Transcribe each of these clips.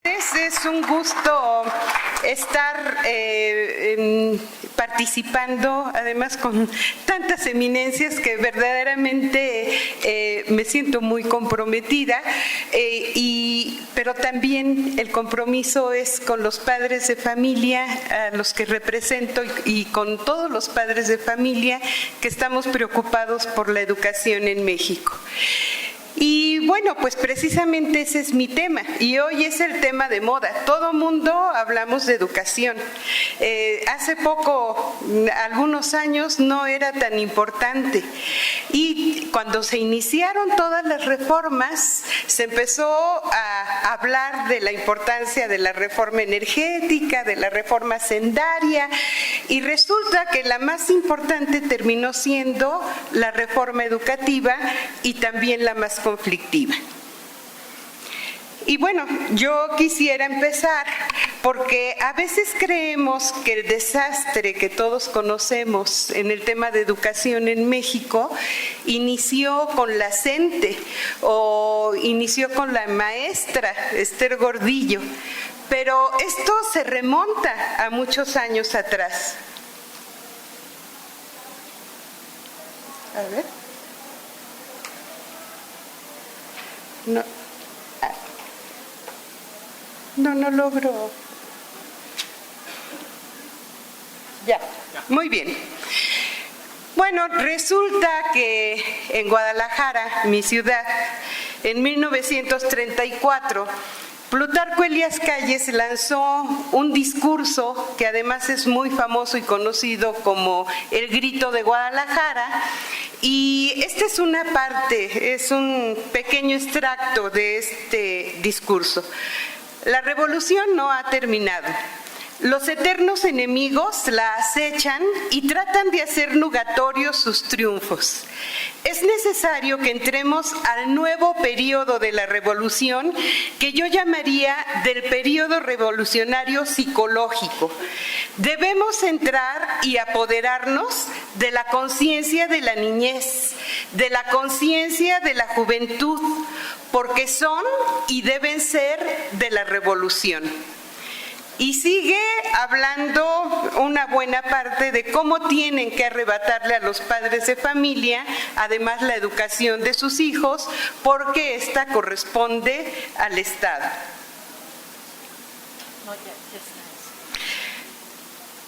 Es un gusto estar participando, además con tantas eminencias que verdaderamente me siento muy comprometida, pero también el compromiso es con los padres de familia, a los que represento, y con todos los padres de familia que estamos preocupados por la educación en México. Y bueno, pues precisamente ese es mi tema, y hoy es el tema de moda. Todo mundo hablamos de educación. Hace poco, algunos años, no era tan importante. Y cuando se iniciaron todas las reformas, se empezó a hablar de la importancia de la reforma energética, de la reforma hacendaria, y resulta que la más importante terminó siendo la reforma educativa y también la más conflictiva. Y bueno, yo quisiera empezar porque a veces creemos que el desastre que todos conocemos en el tema de educación en México inició con la CENTE o inició con la maestra Esther Gordillo, pero esto se remonta a muchos años atrás. A ver. No logro. Ya, muy bien. Bueno, resulta que en Guadalajara, mi ciudad, en 1934, Plutarco Elías Calles lanzó un discurso que además es muy famoso y conocido como el Grito de Guadalajara, y esta es una parte, es un pequeño extracto de este discurso. La revolución no ha terminado. Los eternos enemigos la acechan y tratan de hacer nugatorios sus triunfos. Es necesario que entremos al nuevo periodo de la revolución, que yo llamaría del periodo revolucionario psicológico. Debemos entrar y apoderarnos de la conciencia de la niñez, de la conciencia de la juventud, porque son y deben ser de la revolución. Y sigue hablando una buena parte de cómo tienen que arrebatarle a los padres de familia, además, la educación de sus hijos, porque esta corresponde al Estado.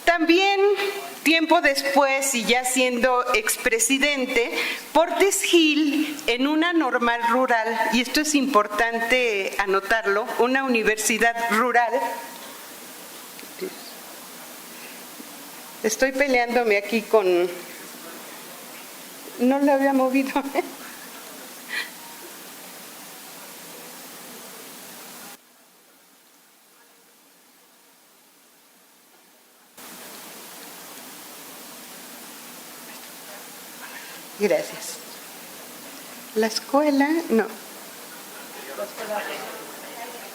También, tiempo después, y ya siendo expresidente, Portes Gil, en una normal rural, y esto es importante anotarlo, una universidad rural. Estoy peleándome aquí con... No lo había movido. Gracias. La escuela, no.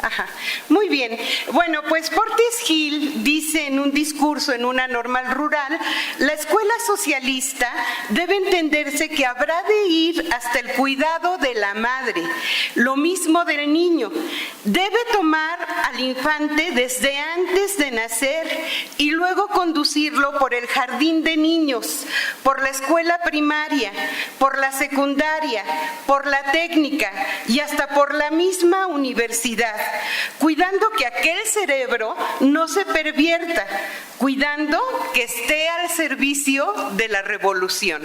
Ajá, muy bien. Bueno, pues Portes Gil dice en un discurso en una normal rural: la escuela socialista debe entenderse que habrá de ir hasta el cuidado de la madre, lo mismo del niño. Debe tomar al infante desde antes de nacer y luego conducirlo por el jardín de niños, por la escuela primaria, por la secundaria, por la técnica y hasta por la misma universidad, cuidando que aquel cerebro no se pervierta, cuidando que esté al servicio de la revolución.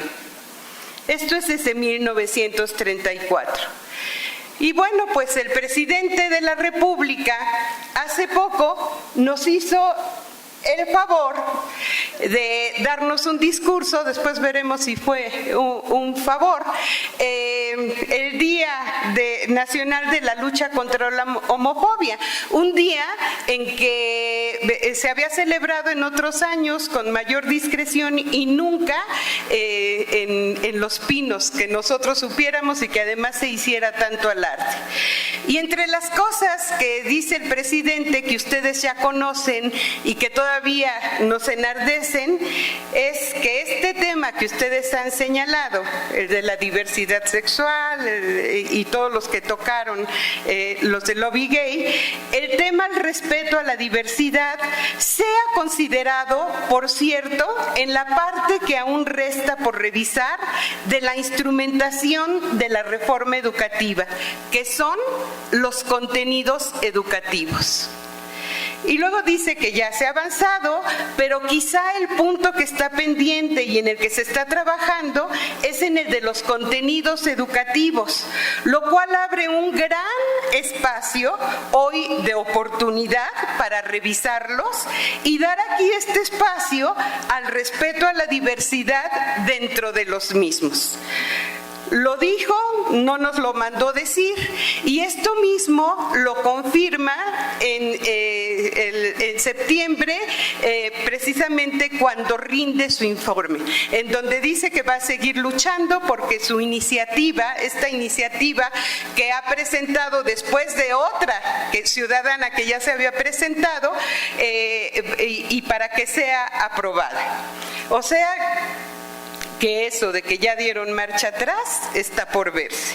Esto es desde 1934. Y bueno, pues el presidente de la República hace poco nos hizo el favor de darnos un discurso, después veremos si fue un favor, el Día Nacional de la Lucha contra la Homofobia, un día en que se había celebrado en otros años con mayor discreción y nunca en Los Pinos, que nosotros supiéramos, y que además se hiciera tanto alarde. Y entre las cosas que dice el presidente, que ustedes ya conocen y que todavía todavía nos enardecen es que este tema que ustedes han señalado, el de la diversidad sexual y todos los que tocaron los de Lobby Gay, el tema al respeto a la diversidad sea considerado, por cierto, en la parte que aún resta por revisar de la instrumentación de la reforma educativa, que son los contenidos educativos. Y luego dice que ya se ha avanzado, pero quizá el punto que está pendiente y en el que se está trabajando es en el de los contenidos educativos, lo cual abre un gran espacio hoy de oportunidad para revisarlos y dar aquí este espacio al respeto a la diversidad dentro de los mismos. Lo dijo, no nos lo mandó decir, y esto mismo lo confirma en septiembre, precisamente cuando rinde su informe, en donde dice que va a seguir luchando porque su iniciativa, esta iniciativa que ha presentado después de otra ciudadana que ya se había presentado, y para que sea aprobada. O sea, que eso de que ya dieron marcha atrás está por verse.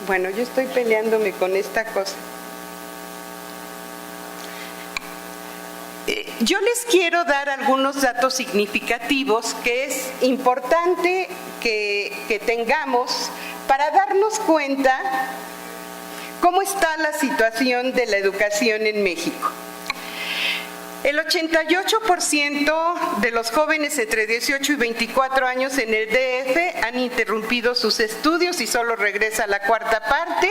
Bueno, yo estoy peleándome con esta cosa. Yo les quiero dar algunos datos significativos que es importante que tengamos para darnos cuenta cómo está la situación de la educación en México. El 88% de los jóvenes entre 18 y 24 años en el DF han interrumpido sus estudios y solo regresa la cuarta parte.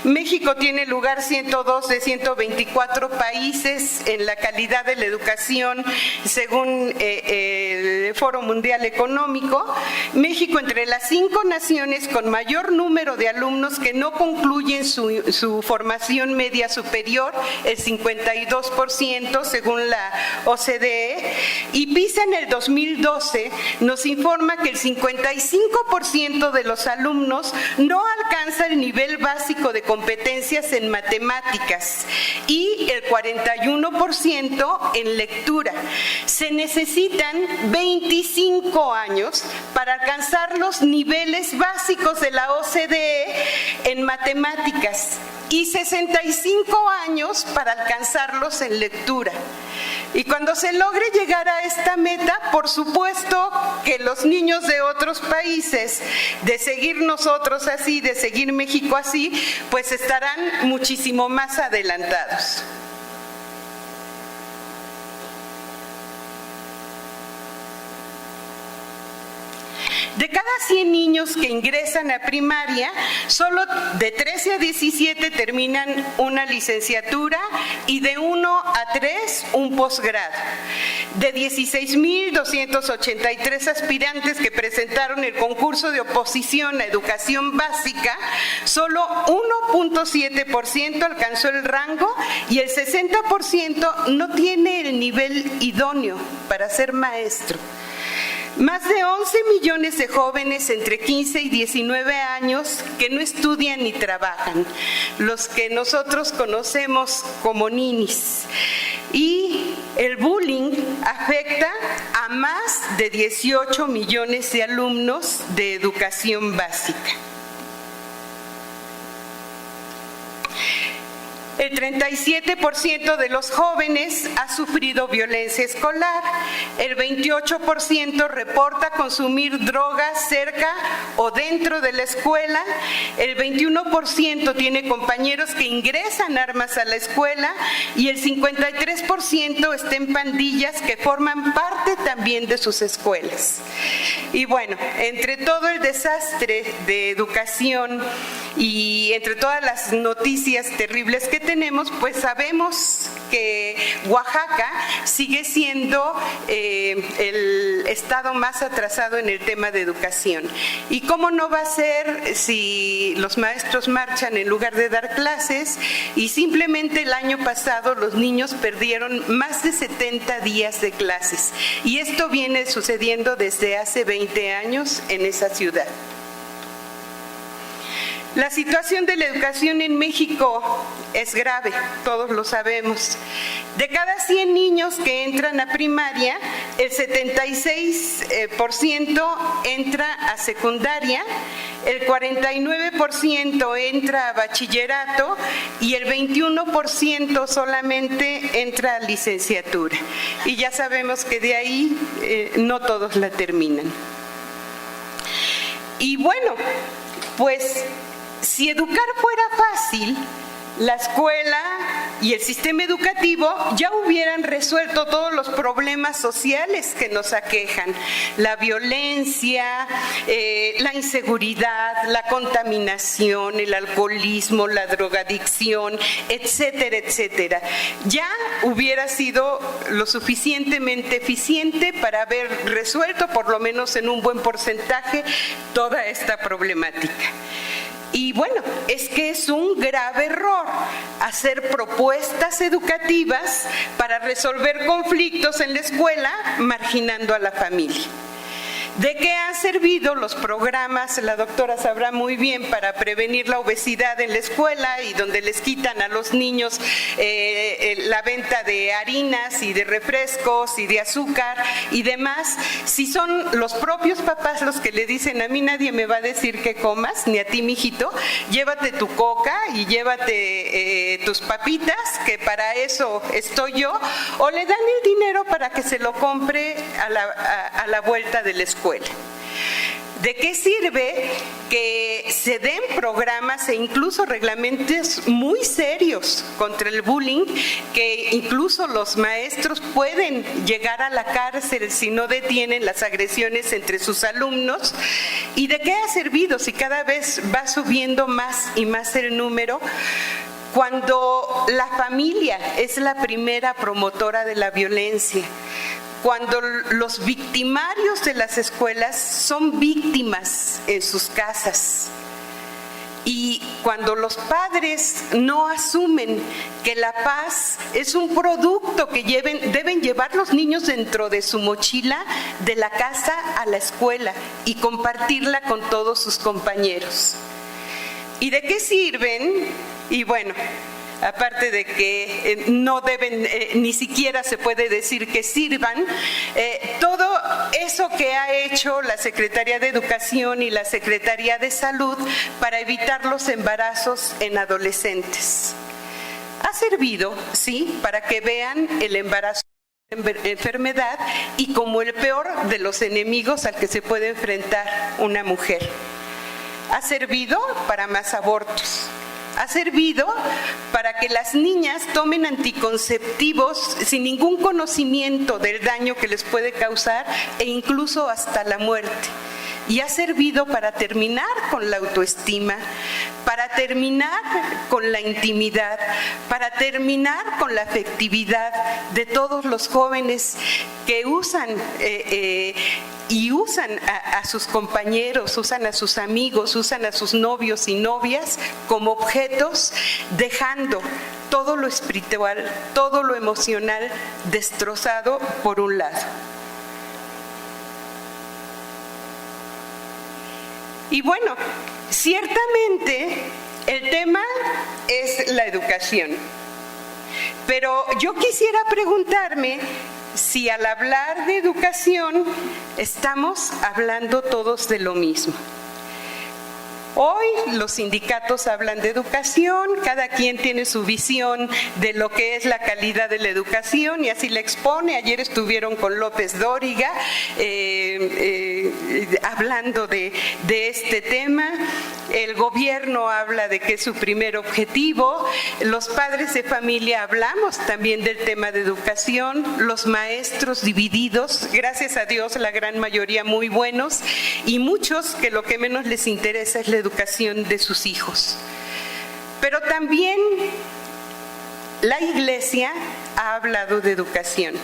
México tiene lugar 102 de 124 países en la calidad de la educación según el Foro Mundial Económico. México entre las 5 naciones con mayor número de alumnos que no concluyen su formación media superior, el 52% según la OCDE, y PISA en el 2012 nos informa que el 55% de los alumnos no alcanza el nivel básico de competencias en matemáticas y el 41% en lectura. Se necesitan 25 años para alcanzar los niveles básicos de la OCDE en matemáticas y 65 años para alcanzarlos en lectura. Y cuando se logre llegar a esta meta, por supuesto que los niños de otros países, de seguir nosotros así, de seguir México así, pues estarán muchísimo más adelantados. De cada 100 niños que ingresan a primaria, solo de 13 a 17 terminan una licenciatura y de 1 a 3 un posgrado. De 16,283 aspirantes que presentaron el concurso de oposición a educación básica, solo 1.7% alcanzó el rango y el 60% no tiene el nivel idóneo para ser maestro. Más de 11 millones de jóvenes entre 15 y 19 años que no estudian ni trabajan, los que nosotros conocemos como ninis. Y el bullying afecta a más de 18 millones de alumnos de educación básica. El 37% de los jóvenes ha sufrido violencia escolar, el 28% reporta consumir drogas cerca o dentro de la escuela, el 21% tiene compañeros que ingresan armas a la escuela y el 53% está en pandillas que forman parte también de sus escuelas. Y bueno, entre todo el desastre de educación y entre todas las noticias terribles que tenemos, pues sabemos que Oaxaca sigue siendo el estado más atrasado en el tema de educación. ¿Y cómo no va a ser si los maestros marchan en lugar de dar clases? Y simplemente el año pasado los niños perdieron más de 70 días de clases. Y esto viene sucediendo desde hace 20 años en esa ciudad. La situación de la educación en México es grave, todos lo sabemos. De cada 100 niños que entran a primaria, el 76% entra a secundaria, el 49% entra a bachillerato y el 21% solamente entra a licenciatura. Y ya sabemos que de ahí no todos la terminan. Y bueno, pues si educar fuera fácil, la escuela y el sistema educativo ya hubieran resuelto todos los problemas sociales que nos aquejan: la violencia, la inseguridad, la contaminación, el alcoholismo, la drogadicción, etcétera, etcétera. Ya hubiera sido lo suficientemente eficiente para haber resuelto, por lo menos en un buen porcentaje, toda esta problemática. Y bueno, es que es un grave error hacer propuestas educativas para resolver conflictos en la escuela marginando a la familia. ¿De qué han servido los programas? La doctora sabrá muy bien, para prevenir la obesidad en la escuela, y donde les quitan a los niños la venta de harinas y de refrescos y de azúcar y demás, si son los propios papás los que le dicen: a mí nadie me va a decir que comas, ni a ti, mijito, llévate tu coca y llévate tus papitas, que para eso estoy yo, o le dan el dinero para que se lo compre a la vuelta de la escuela. ¿De qué sirve que se den programas e incluso reglamentos muy serios contra el bullying, que incluso los maestros pueden llegar a la cárcel si no detienen las agresiones entre sus alumnos? ¿Y de qué ha servido si cada vez va subiendo más y más el número, cuando la familia es la primera promotora de la violencia? Cuando los victimarios de las escuelas son víctimas en sus casas, y cuando los padres no asumen que la paz es un producto que deben llevar los niños dentro de su mochila de la casa a la escuela y compartirla con todos sus compañeros. ¿Y de qué sirven? Y bueno, aparte de que no deben, ni siquiera se puede decir que sirvan, todo eso que ha hecho la Secretaría de Educación y la Secretaría de Salud para evitar los embarazos en adolescentes. Ha servido, sí, para que vean el embarazo como enfermedad y como el peor de los enemigos al que se puede enfrentar una mujer. Ha servido para más abortos. Ha servido para que las niñas tomen anticonceptivos sin ningún conocimiento del daño que les puede causar, e incluso hasta la muerte. Y ha servido para terminar con la autoestima, para terminar con la intimidad, para terminar con la afectividad de todos los jóvenes que usan a sus compañeros, usan a sus amigos, usan a sus novios y novias como objetos, dejando todo lo espiritual, todo lo emocional destrozado por un lado. Y bueno, ciertamente el tema es la educación, pero yo quisiera preguntarme si al hablar de educación estamos hablando todos de lo mismo. Hoy los sindicatos hablan de educación, cada quien tiene su visión de lo que es la calidad de la educación y así la expone. Ayer estuvieron con López Dóriga hablando de este tema. El gobierno habla de que es su primer objetivo. Los padres de familia hablamos también del tema de educación. Los maestros divididos, gracias a Dios la gran mayoría muy buenos, y muchos que lo que menos les interesa es la educación de sus hijos. Pero también la Iglesia ha hablado de educación,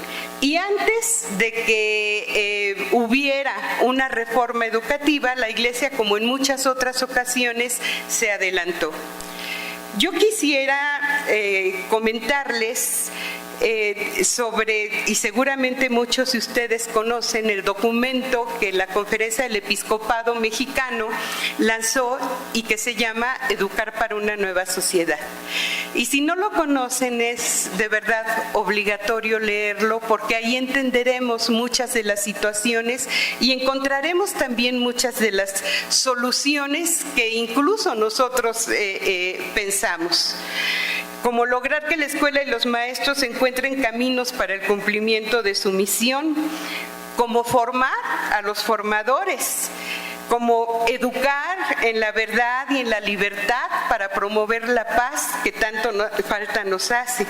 y antes de que hubiera una reforma educativa, la Iglesia, como en muchas otras ocasiones, se adelantó. Yo quisiera comentarles y seguramente muchos de ustedes conocen el documento que la Conferencia del Episcopado Mexicano lanzó y que se llama Educar para una nueva sociedad. Y si no lo conocen, es de verdad obligatorio leerlo, porque ahí entenderemos muchas de las situaciones y encontraremos también muchas de las soluciones que incluso nosotros pensamos. Como lograr que la escuela y los maestros encuentren caminos para el cumplimiento de su misión, como formar a los formadores, como educar en la verdad y en la libertad para promover la paz que tanto falta nos hace.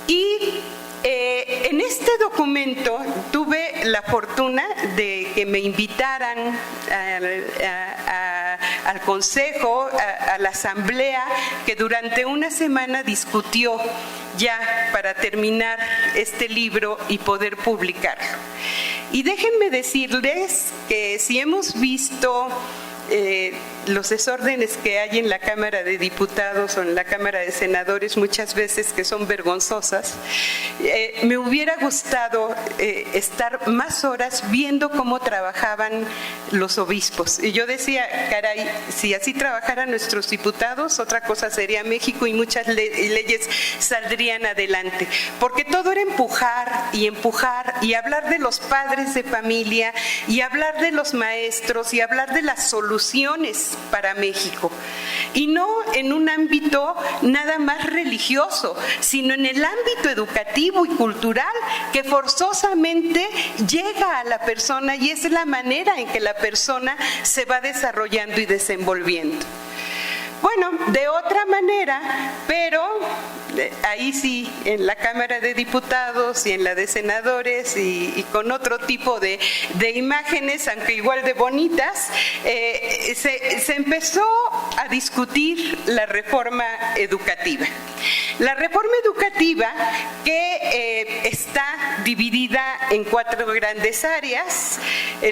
Y en este documento tuve la fortuna de que me invitaran al consejo, a la asamblea, que durante una semana discutió ya para terminar este libro y poder publicarlo. Y déjenme decirles que si hemos visto los desórdenes que hay en la Cámara de Diputados o en la Cámara de Senadores, muchas veces que son vergonzosas, me hubiera gustado estar más horas viendo cómo trabajaban los obispos. Y yo decía, caray, si así trabajaran nuestros diputados, otra cosa sería México y muchas leyes saldrían adelante. Porque todo era empujar y hablar de los padres de familia y hablar de los maestros y hablar de las soluciones para México, y no en un ámbito nada más religioso, sino en el ámbito educativo y cultural que forzosamente llega a la persona, y es la manera en que la persona se va desarrollando y desenvolviendo. Bueno, de otra manera, pero ahí sí, en la Cámara de Diputados y en la de Senadores y con otro tipo de imágenes, aunque igual de bonitas, se empezó a discutir la reforma educativa. La reforma educativa que está dividida en 4 grandes áreas: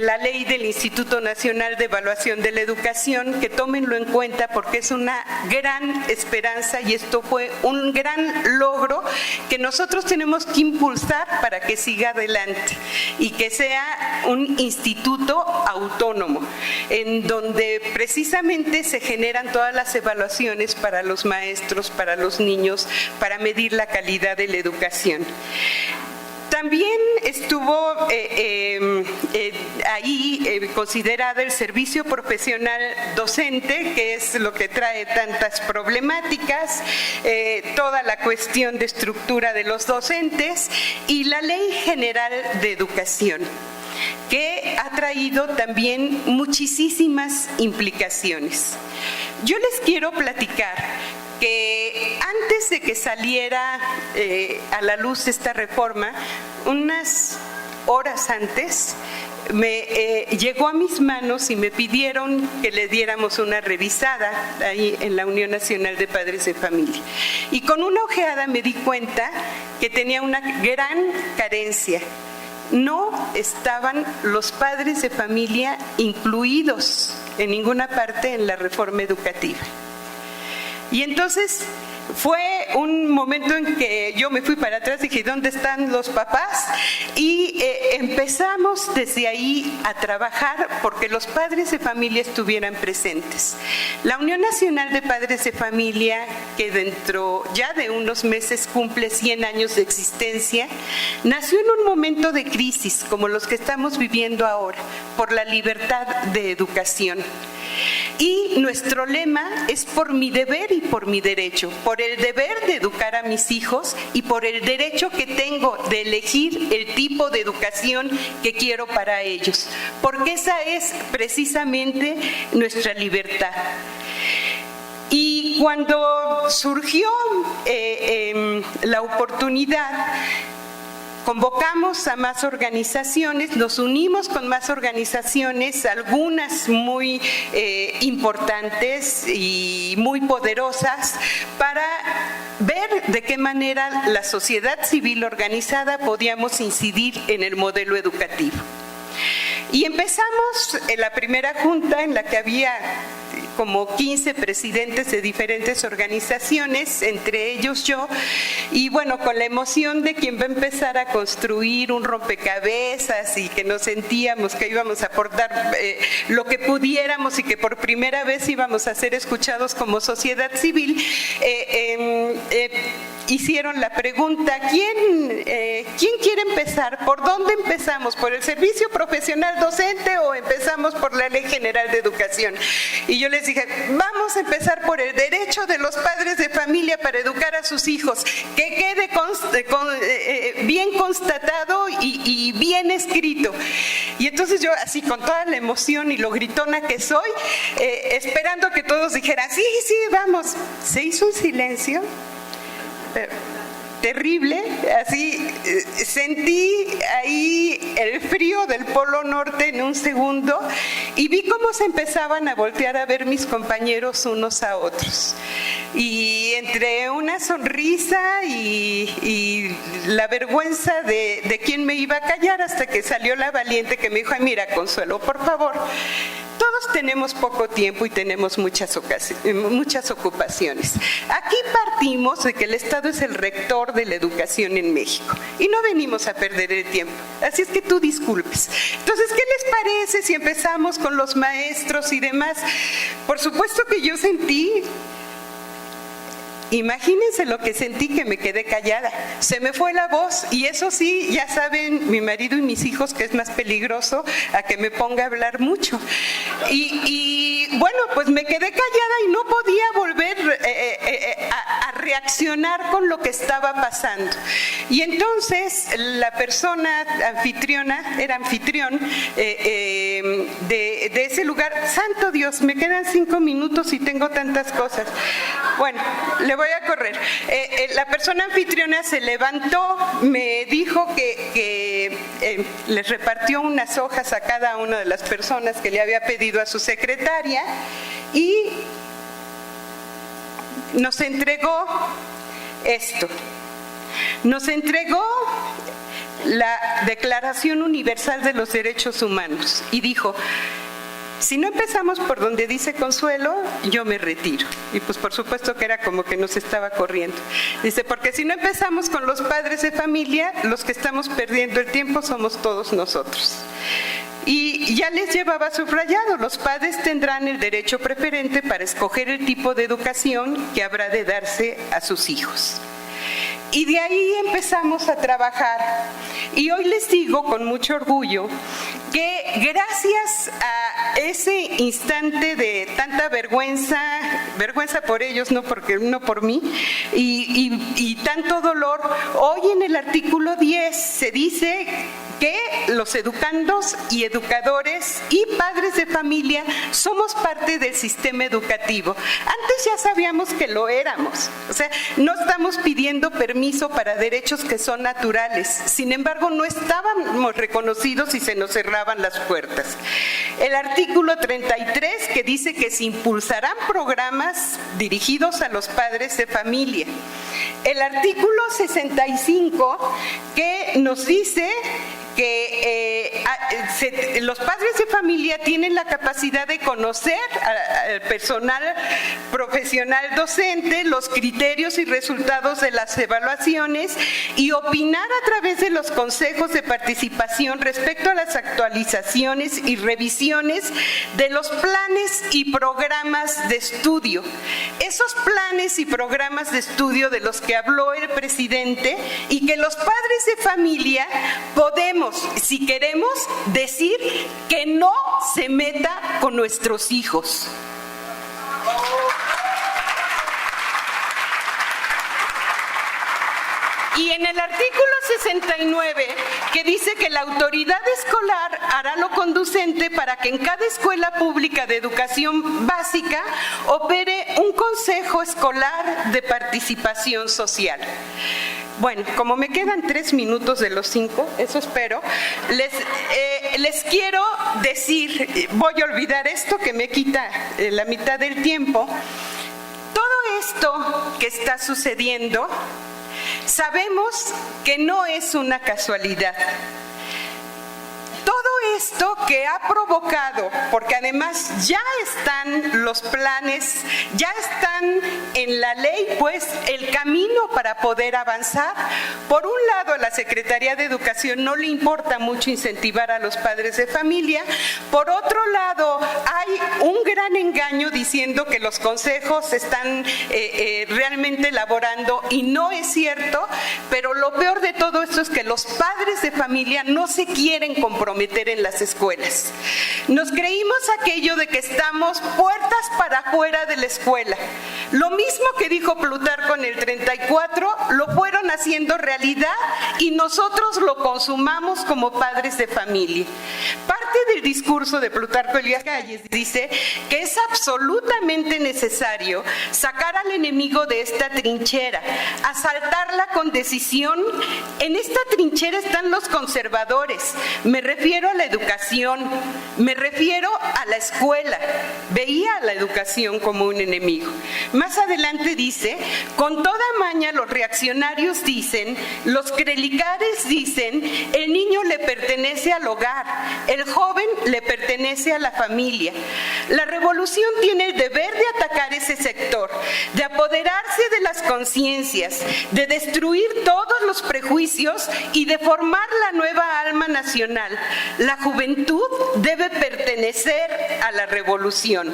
la ley del Instituto Nacional de Evaluación de la Educación, que tómenlo en cuenta porque es una gran esperanza y esto fue un gran logro que nosotros tenemos que impulsar para que siga adelante y que sea un instituto autónomo en donde precisamente se generan todas las evaluaciones para los maestros, para los niños, para medir la calidad de la educación. También estuvo ahí considerado el servicio profesional docente, que es lo que trae tantas problemáticas, toda la cuestión de estructura de los docentes y la Ley General de Educación, que ha traído también muchísimas implicaciones. Yo les quiero platicar que antes de que saliera a la luz esta reforma, unas horas antes, llegó a mis manos y me pidieron que le diéramos una revisada ahí en la Unión Nacional de Padres de Familia. Y con una ojeada me di cuenta que tenía una gran carencia. No estaban los padres de familia incluidos en ninguna parte en la reforma educativa. Y entonces fue un momento en que yo me fui para atrás y dije, ¿dónde están los papás? Y empezamos desde ahí a trabajar porque los padres de familia estuvieran presentes. La Unión Nacional de Padres de Familia, que dentro ya de unos meses cumple 100 años de existencia, nació en un momento de crisis como los que estamos viviendo ahora, por la libertad de educación. Y nuestro lema es por mi deber y por mi derecho, por el deber de educar a mis hijos y por el derecho que tengo de elegir el tipo de educación que quiero para ellos, porque esa es precisamente nuestra libertad. Y cuando surgió la oportunidad, convocamos a más organizaciones, nos unimos con más organizaciones, algunas muy importantes y muy poderosas, para ver de qué manera la sociedad civil organizada podíamos incidir en el modelo educativo. Y empezamos en la primera junta en la que había como 15 presidentes de diferentes organizaciones, entre ellos yo, y bueno, con la emoción de quien va a empezar a construir un rompecabezas y que nos sentíamos que íbamos a aportar lo que pudiéramos y que por primera vez íbamos a ser escuchados como sociedad civil, hicieron la pregunta, ¿quién quiere empezar? ¿Por dónde empezamos? ¿Por el servicio profesional docente o empezamos por la Ley General de Educación? Y yo les dije, vamos a empezar por el derecho de los padres de familia para educar a sus hijos, que quede bien constatado y bien escrito. Y entonces yo, así con toda la emoción y lo gritona que soy, esperando que todos dijeran, sí, vamos. Se hizo un silencio terrible, así sentí ahí el frío del Polo Norte en un segundo y vi cómo se empezaban a voltear a ver mis compañeros unos a otros. Y entre una sonrisa y la vergüenza de quién me iba a callar, hasta que salió la valiente que me dijo, ay, mira, Consuelo, por favor, todos tenemos poco tiempo y tenemos muchas ocupaciones. Aquí partimos de que el Estado es el rector de la educación en México y no venimos a perder el tiempo, así es que tú disculpes. Entonces, ¿qué les parece si empezamos con los maestros y demás? Por supuesto que yo sentí, imagínense lo que sentí, que me quedé callada, se me fue la voz y eso sí, ya saben mi marido y mis hijos que es más peligroso a que me ponga a hablar mucho y bueno, pues me quedé callada y no podía volver a reaccionar con lo que estaba pasando. Y entonces la persona anfitriona, era anfitrión de ese lugar, santo Dios, me quedan 5 minutos y tengo tantas cosas. Bueno, le voy a correr. La persona anfitriona se levantó, me dijo que les repartió unas hojas a cada una de las personas que le había pedido a su secretaria y nos entregó esto. Nos entregó la Declaración Universal de los Derechos Humanos y dijo, si no empezamos por donde dice Consuelo, yo me retiro. Y pues por supuesto que era como que nos estaba corriendo. Dice, porque si no empezamos con los padres de familia, los que estamos perdiendo el tiempo somos todos nosotros. Y ya les llevaba subrayado, los padres tendrán el derecho preferente para escoger el tipo de educación que habrá de darse a sus hijos. Y de ahí empezamos a trabajar. Y hoy les digo con mucho orgullo que gracias a ese instante de tanta vergüenza por ellos, no por mí, y tanto dolor, hoy en el artículo 10 se dice que los educandos y educadores y padres de familia somos parte del sistema educativo. Antes ya sabíamos que lo éramos, o sea, no estamos pidiendo permiso para derechos que son naturales, sin embargo no estábamos reconocidos y se nos cerraban las puertas. El artículo 33 que dice que se impulsarán programas dirigidos a los padres de familia. El artículo 65 que nos dice que los padres de familia tienen la capacidad de conocer al personal profesional docente, los criterios y resultados de las evaluaciones y opinar a través de los consejos de participación respecto a las actualizaciones y revisiones de los planes y programas de estudio. Esos planes y programas de estudio de los que habló el presidente y que los padres de familia podemos, si queremos, decir que no se meta con nuestros hijos. Y en el artículo 69, que dice que la autoridad escolar hará lo conducente para que en cada escuela pública de educación básica opere un consejo escolar de participación social. Bueno, como me quedan 3 minutos de los 5, eso espero, les quiero decir, voy a olvidar esto que me quita la mitad del tiempo. Todo esto que está sucediendo, sabemos que no es una casualidad. Todo esto que ha provocado, porque además ya están los planes, ya están en la ley, pues, el camino para poder avanzar. Por un lado, a la Secretaría de Educación no le importa mucho incentivar a los padres de familia. Por otro lado, hay un gran engaño diciendo que los consejos están realmente elaborando, y no es cierto, pero lo peor de todo esto es que los padres de familia no se quieren comprometer en las escuelas. Nos creímos aquello de que estamos puertas para afuera de la escuela. Lo mismo que dijo Plutarco en el 34, lo fueron haciendo realidad y nosotros lo consumamos como padres de familia. Parte del discurso de Plutarco Elías Calles dice que es absolutamente necesario sacar al enemigo de esta trinchera, asaltarla con decisión. En esta trinchera están los conservadores. Me refiero a la educación, me refiero a la escuela. Veía a la educación como un enemigo. Más adelante dice, con toda maña los reaccionarios dicen, los clericares dicen, el niño le pertenece al hogar, el joven le pertenece a la familia. La revolución tiene el deber de atacar ese sector, de apoderarse de las conciencias, de destruir todos los prejuicios y de formar la nueva alma nacional. La juventud debe pertenecer a la revolución.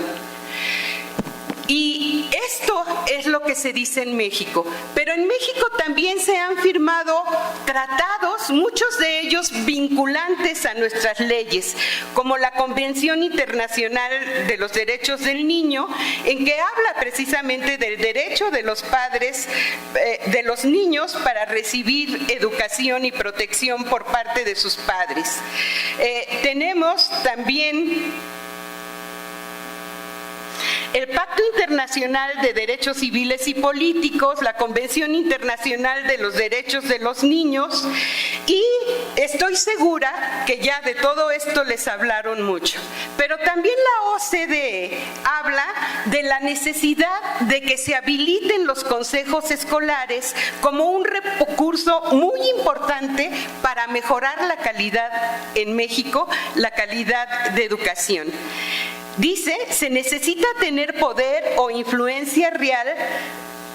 Y esto es lo que se dice en México. Pero en México también se han firmado tratados, muchos de ellos vinculantes a nuestras leyes, como la Convención Internacional de los Derechos del Niño, en que habla precisamente del derecho de los padres, de los niños, para recibir educación y protección por parte de sus padres. Tenemos también el Pacto Internacional de Derechos Civiles y Políticos, la Convención Internacional de los Derechos de los Niños, y estoy segura que ya de todo esto les hablaron mucho. Pero también la OCDE habla de la necesidad de que se habiliten los consejos escolares como un recurso muy importante para mejorar la calidad en México, la calidad de educación. Dice, se necesita tener poder o influencia real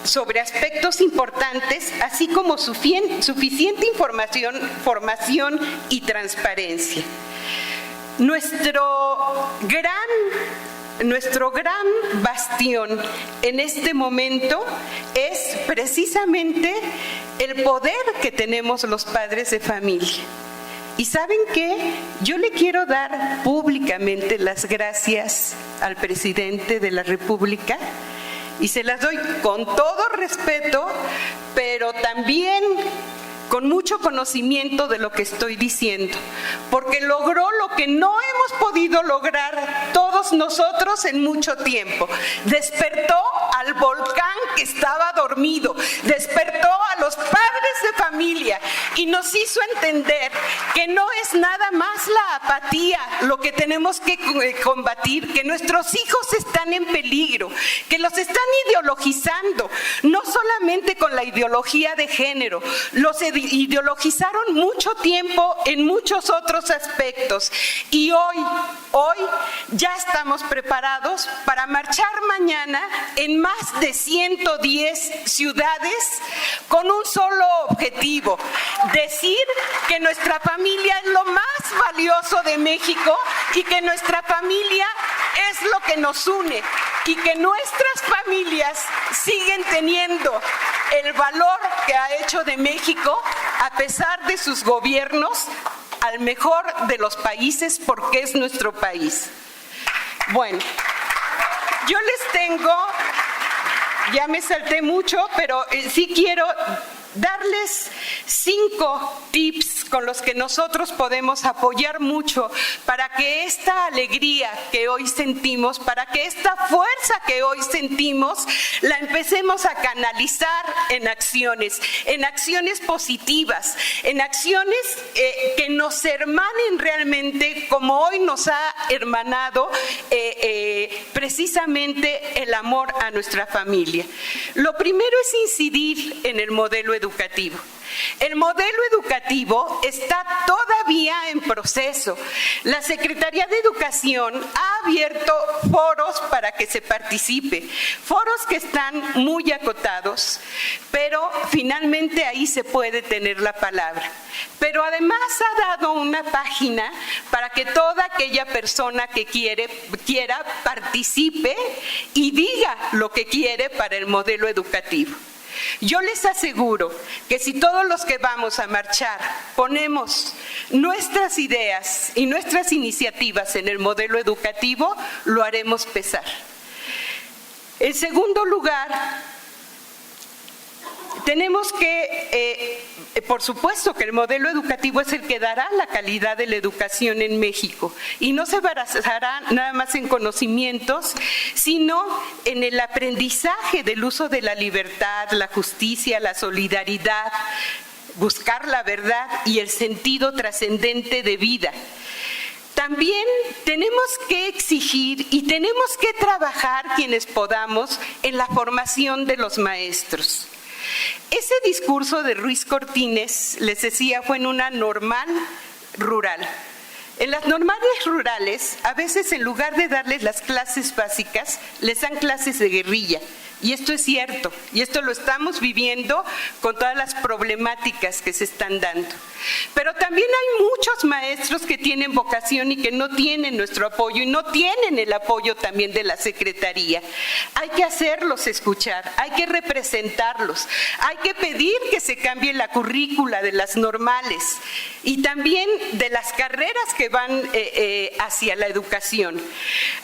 sobre aspectos importantes, así como suficiente formación y transparencia. Nuestro gran bastión en este momento es precisamente el poder que tenemos los padres de familia. ¿Y saben qué? Yo le quiero dar públicamente las gracias al presidente de la República, y se las doy con todo respeto, pero también con mucho conocimiento de lo que estoy diciendo, porque logró lo que no hemos podido lograr todos nosotros en mucho tiempo. Despertó al volcán que estaba dormido, despertó a los padres de familia y nos hizo entender que no es nada más la apatía lo que tenemos que combatir, que nuestros hijos están en peligro, que los están ideologizando, no solamente con la ideología de género, los ideologizaron mucho tiempo en muchos otros aspectos, y hoy ya estamos preparados para marchar mañana en más de 110 ciudades con un solo objetivo: decir que nuestra familia es lo más valioso de México y que nuestra familia es lo que nos une, y que nuestras familias siguen teniendo el valor que ha hecho de México, a pesar de sus gobiernos, al mejor de los países, porque es nuestro país. Bueno, yo les tengo, ya me salté mucho, pero sí quiero darles 5 tips con los que nosotros podemos apoyar mucho para que esta alegría que hoy sentimos, para que esta fuerza que hoy sentimos, la empecemos a canalizar en acciones positivas, en acciones que nos hermanen realmente, como hoy nos ha hermanado precisamente el amor a nuestra familia. Lo primero es incidir en el modelo educativo. El modelo educativo está todavía en proceso. La Secretaría de Educación ha abierto foros para que se participe, foros que están muy acotados, pero finalmente ahí se puede tener la palabra. Pero además ha dado una página para que toda aquella persona que quiera participe y diga lo que quiere para el modelo educativo. Yo les aseguro que si todos los que vamos a marchar ponemos nuestras ideas y nuestras iniciativas en el modelo educativo, lo haremos pesar. En segundo lugar, tenemos que, por supuesto que el modelo educativo es el que dará la calidad de la educación en México y no se basará nada más en conocimientos, sino en el aprendizaje del uso de la libertad, la justicia, la solidaridad, buscar la verdad y el sentido trascendente de vida. También tenemos que exigir y tenemos que trabajar quienes podamos en la formación de los maestros. Ese discurso de Ruiz Cortines, les decía, fue en una normal rural. En las normales rurales, a veces en lugar de darles las clases básicas, les dan clases de guerrilla. Y esto es cierto, y esto lo estamos viviendo con todas las problemáticas que se están dando. Pero también hay muchos maestros que tienen vocación y que no tienen nuestro apoyo y no tienen el apoyo también de la Secretaría. Hay que hacerlos escuchar, hay que representarlos, hay que pedir que se cambie la currícula de las normales y también de las carreras que van hacia la educación.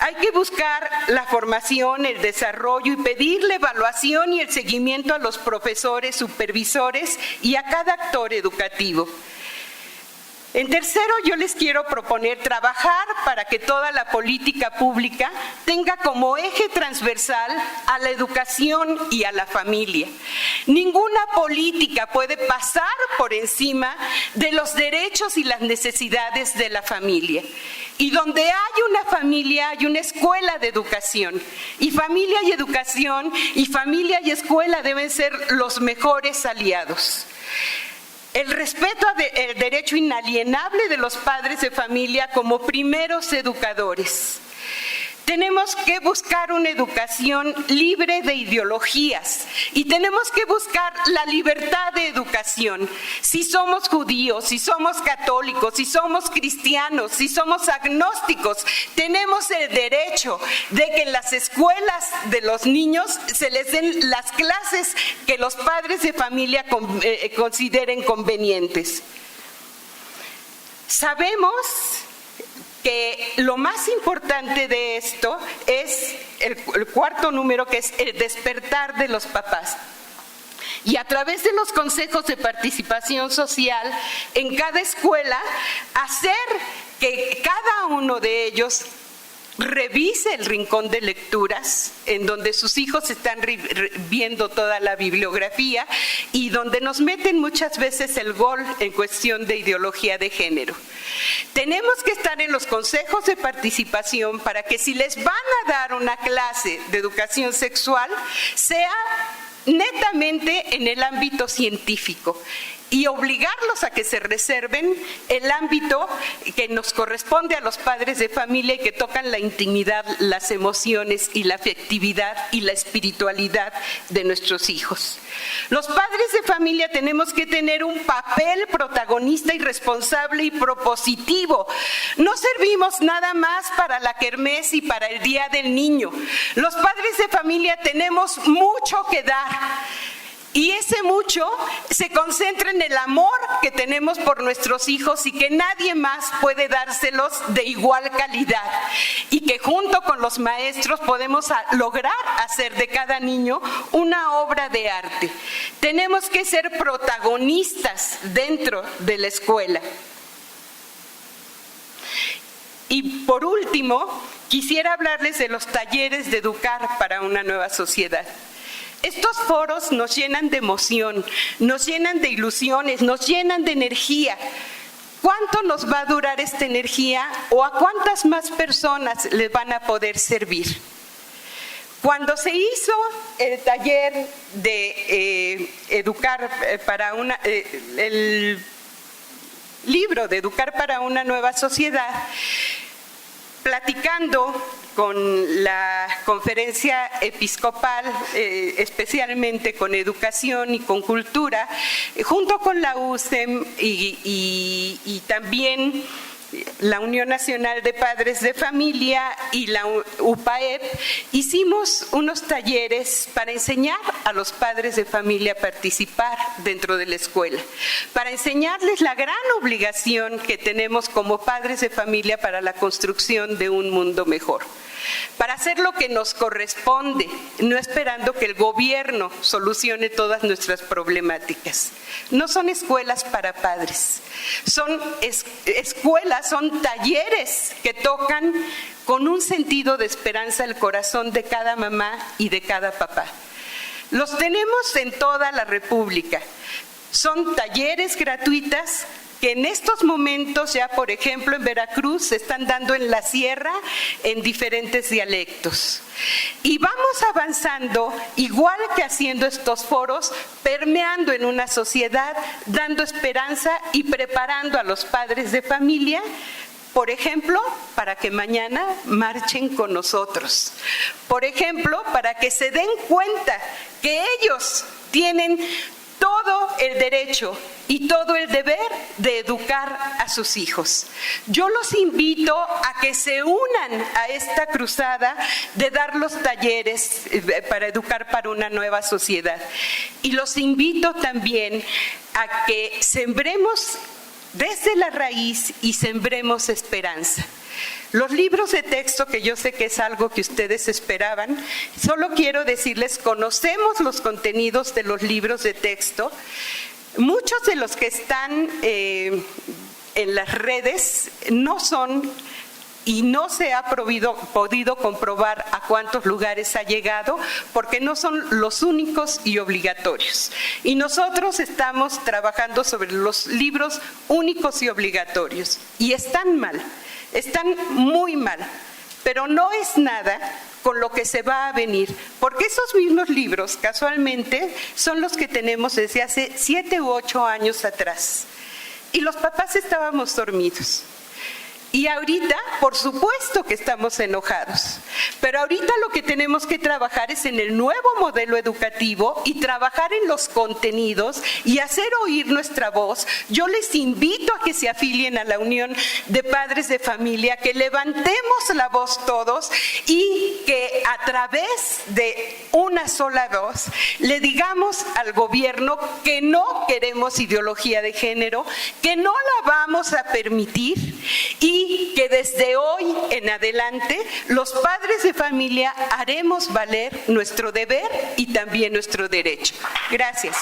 Hay que buscar la formación, el desarrollo y pedir la evaluación y el seguimiento a los profesores, supervisores y a cada actor educativo. En tercero, yo les quiero proponer trabajar para que toda la política pública tenga como eje transversal a la educación y a la familia. Ninguna política puede pasar por encima de los derechos y las necesidades de la familia. Y donde hay una familia, hay una escuela de educación. Y familia y educación, y familia y escuela deben ser los mejores aliados. El respeto al derecho inalienable de los padres de familia como primeros educadores. Tenemos que buscar una educación libre de ideologías y tenemos que buscar la libertad de educación. Si somos judíos, si somos católicos, si somos cristianos, si somos agnósticos, tenemos el derecho de que en las escuelas de los niños se les den las clases que los padres de familia consideren convenientes. Sabemos que lo más importante de esto es el cuarto número, que es el despertar de los papás. Y a través de los consejos de participación social en cada escuela, hacer que cada uno de ellos revise el rincón de lecturas en donde sus hijos están viendo toda la bibliografía y donde nos meten muchas veces el gol en cuestión de ideología de género. Tenemos que estar en los consejos de participación para que si les van a dar una clase de educación sexual, sea netamente en el ámbito científico y obligarlos a que se reserven el ámbito que nos corresponde a los padres de familia y que tocan la intimidad, las emociones y la afectividad y la espiritualidad de nuestros hijos. Los padres de familia tenemos que tener un papel protagonista y responsable y propositivo. No servimos nada más para la kermés y para el Día del Niño. Los padres de familia tenemos mucho que dar. Y ese mucho se concentra en el amor que tenemos por nuestros hijos y que nadie más puede dárselos de igual calidad. Y que junto con los maestros podemos lograr hacer de cada niño una obra de arte. Tenemos que ser protagonistas dentro de la escuela. Y por último, quisiera hablarles de los talleres de educar para una nueva sociedad. Estos foros nos llenan de emoción, nos llenan de ilusiones, nos llenan de energía. ¿Cuánto nos va a durar esta energía o a cuántas más personas les van a poder servir? Cuando se hizo el taller de el libro de Educar para una Nueva Sociedad, platicando con la conferencia episcopal, especialmente con educación y con cultura, junto con la USEM y también la Unión Nacional de Padres de Familia y la UPAEP, hicimos unos talleres para enseñar a los padres de familia a participar dentro de la escuela, para enseñarles la gran obligación que tenemos como padres de familia para la construcción de un mundo mejor, para hacer lo que nos corresponde, no esperando que el gobierno solucione todas nuestras problemáticas. No son escuelas para padres, son escuelas, son talleres que tocan con un sentido de esperanza el corazón de cada mamá y de cada papá. Los tenemos en toda la República. Son talleres gratuitos que en estos momentos ya, por ejemplo, en Veracruz se están dando en la sierra en diferentes dialectos. Y vamos avanzando, igual que haciendo estos foros, permeando en una sociedad, dando esperanza y preparando a los padres de familia, por ejemplo, para que mañana marchen con nosotros. Por ejemplo, para que se den cuenta que ellos tienen todo el derecho y todo el deber de educar a sus hijos. Yo los invito a que se unan a esta cruzada de dar los talleres para educar para una nueva sociedad. Y los invito también a que sembremos desde la raíz y sembremos esperanza. Los libros de texto, que yo sé que es algo que ustedes esperaban, solo quiero decirles, conocemos los contenidos de los libros de texto. Muchos de los que están en las redes no son y no se ha podido comprobar a cuántos lugares ha llegado, porque no son los únicos y obligatorios. Y nosotros estamos trabajando sobre los libros únicos y obligatorios, y están mal. Están muy mal, pero no es nada con lo que se va a venir, porque esos mismos libros, casualmente, son los que tenemos desde hace 7 u 8 años atrás. Y los papás estábamos dormidos. Y ahorita, por supuesto que estamos enojados, pero ahorita lo que tenemos que trabajar es en el nuevo modelo educativo y trabajar en los contenidos y hacer oír nuestra voz. Yo les invito a que se afilien a la Unión de Padres de Familia, que levantemos la voz todos y que a través de una sola voz le digamos al gobierno que no queremos ideología de género, que no la vamos a permitir y que desde hoy en adelante los padres de familia haremos valer nuestro deber y también nuestro derecho. Gracias.